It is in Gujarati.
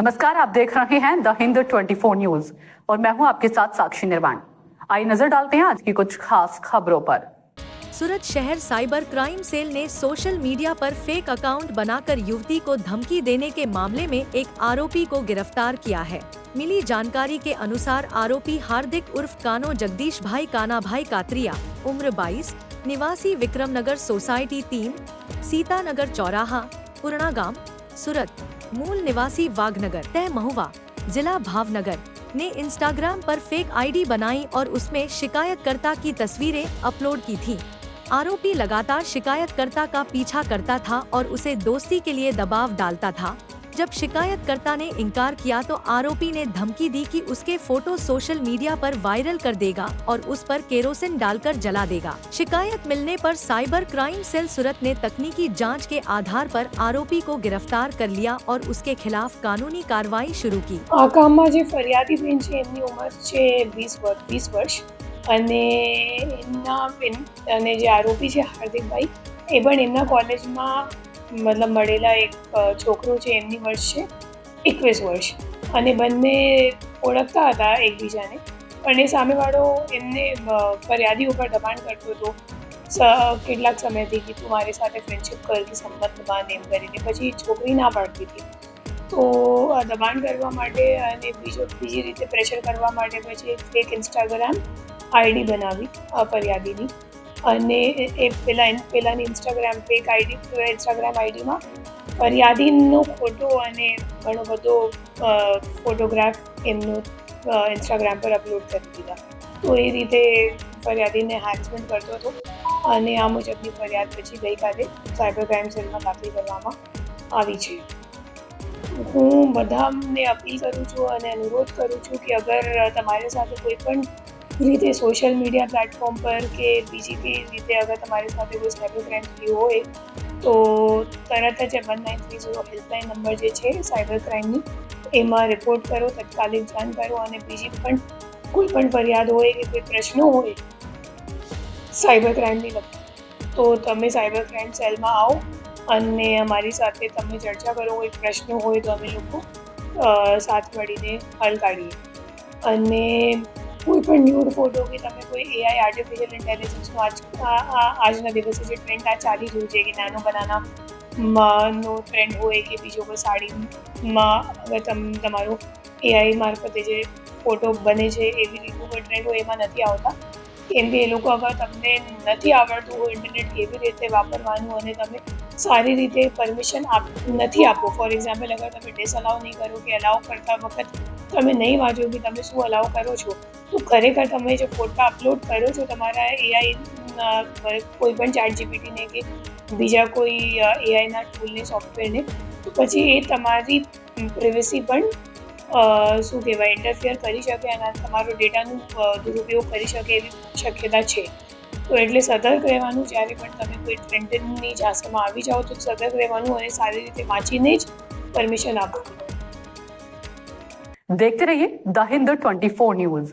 नमस्कार, आप देख रहे हैं द हिंद 24 न्यूज और मैं हूं आपके साथ साक्षी निर्वाण। आइए नजर डालते हैं आज की कुछ खास खबरों पर। सूरत शहर साइबर क्राइम सेल ने सोशल मीडिया पर फेक अकाउंट बनाकर युवती को धमकी देने के मामले में एक आरोपी को गिरफ्तार किया है। मिली जानकारी के अनुसार आरोपी हार्दिक उर्फ कानो जगदीश भाई काना भाई कातरिया, उम्र 22, निवासी विक्रम नगर सोसाइटी 3, सीतानगर चौराहा, पुरणागाम, सूरत, मूल निवासी वाघनगर तह महुआ, जिला भावनगर, ने इंस्टाग्राम पर फेक आईडी बनाई और उसमें शिकायतकर्ता की तस्वीरें अपलोड की थी। आरोपी लगातार शिकायतकर्ता का पीछा करता था और उसे दोस्ती के लिए दबाव डालता था। जब शिकायतकर्ता ने इनकार किया तो आरोपी ने धमकी दी कि उसके फोटो सोशल मीडिया पर वायरल कर देगा और उस पर केरोसिन डालकर जला देगा। शिकायत मिलने पर साइबर क्राइम सेल सूरत ने तकनीकी जांच के आधार पर आरोपी को गिरफ्तार कर लिया और उसके खिलाफ कानूनी कार्रवाई शुरू की। આ કામમાં જે ફરિયાદી બેન છે એમની ઉંમર છે 20 વર્ષ અને જે આરોપી છે હાર્દિકભાઈ એ પણ એમના કોલેજમાં મતલબ મળેલા એક છોકરો છે એમની વર્ષ છે 21 વર્ષ અને બંને ઓળખતા હતા એકબીજાને પણ એ સામેવાળો એમને ફરિયાદી ઉપર દબાણ કરતો હતો કેટલાક સમયથી કે તું મારી સાથે ફ્રેન્ડશિપ કર કે સંબંધ બાંધ એમ કરીને પછી છોકરી ના પાડતી હતી। તો દબાણ કરવા માટે અને બીજી રીતે પ્રેશર કરવા માટે પછી એક ફેક ઇન્સ્ટાગ્રામ આઈડી બનાવી ફરિયાદીની અને એ પહેલાંની ઇન્સ્ટાગ્રામ આઈડીમાં ફરિયાદીનો ફોટો અને ઘણો બધો ફોટોગ્રાફ એમનો ઇન્સ્ટાગ્રામ પર અપલોડ કરી દીધા। તો એ રીતે ફરિયાદીને હેરેસમેન્ટ કરતો હતો અને આ મુજબની ફરિયાદ પછી ગઈકાલે સાયબર ક્રાઇમ સેલમાં દાખલ કરવામાં આવી છે। હું બધાને અપીલ કરું છું અને અનુરોધ કરું છું કે અગર તમારી સાથે કોઈ પણ રીતે સોશિયલ મીડિયા પ્લેટફોર્મ પર કે બીજી કઈ રીતે અગર તમારી સાથે કોઈ સાયબર ક્રાઇમ થયું હોય તો તરત જ 1930 હેલ્પલાઇન નંબર જે છે સાયબર ક્રાઇમની એમાં રિપોર્ટ કરો, તાત્કાલિક જાણ કરો અને બીજી પણ કોઈ પણ ફરિયાદ હોય કે કોઈ પ્રશ્નો હોય સાયબર ક્રાઇમની લગતી તો તમે સાયબર ક્રાઇમ સેલમાં આવો અને અમારી સાથે તમે ચર્ચા કરો। કોઈ પ્રશ્નો હોય તો અમે લોકો સાથ મળીને હલ કાઢીએ અને કોઈ પણ ન્યૂડ ફોટો કે તમે કોઈ એઆઈ આર્ટિફિશિયલ ઇન્ટેલિજન્સનો આજના દિવસે જે ટ્રેન્ડ આ ચાલી રહ્યું છે કે નાનો બનાનાનો ટ્રેન્ડ હોય કે બીજો કોઈ સાડીમાં અગર તમારો એઆઈ મારફતે જે ફોટો બને છે એવી રીતનું કોઈ ટ્રેન્ડ હોય એમાં નથી આવતા કેમ કે એ લોકો અગર તમને નથી આવડતું હોય ઇન્ટરનેટ કેવી રીતે વાપરવાનું અને તમે સારી રીતે પરમિશન નથી આપો, ફોર એક્ઝામ્પલ અગર તમે ડિસઅલાઉ નહીં કરો કે અલાઉ કરતા વખત તમે નહીં વાંચો કે તમે શું અલાઉ કરો છો તો ખરેખર તમે જે ફોટા અપલોડ કરો છો તમારા એઆઈ કોઈ પણ ચેટ જીપીટીને કે બીજા કોઈ એઆઈના ટૂલને સોફ્ટવેરને તો પછી એ તમારી પ્રાઇવસી પણ શું કહેવાય ઇન્ટરફિયર કરી શકે અને તમારો ડેટાનો દુરુપયોગ કરી શકે એવી શક્યતા છે। તો એટલે સતર્ક રહેવાનું, જ્યારે પણ તમે કોઈ ટ્રેન્ડની ઝાંસામાં આવી જાઓ તો સતર્ક રહેવાનું અને સારી રીતે વાંચીને જ પરમિશન આપો। देखते रहिए द हिंद 24 न्यूज।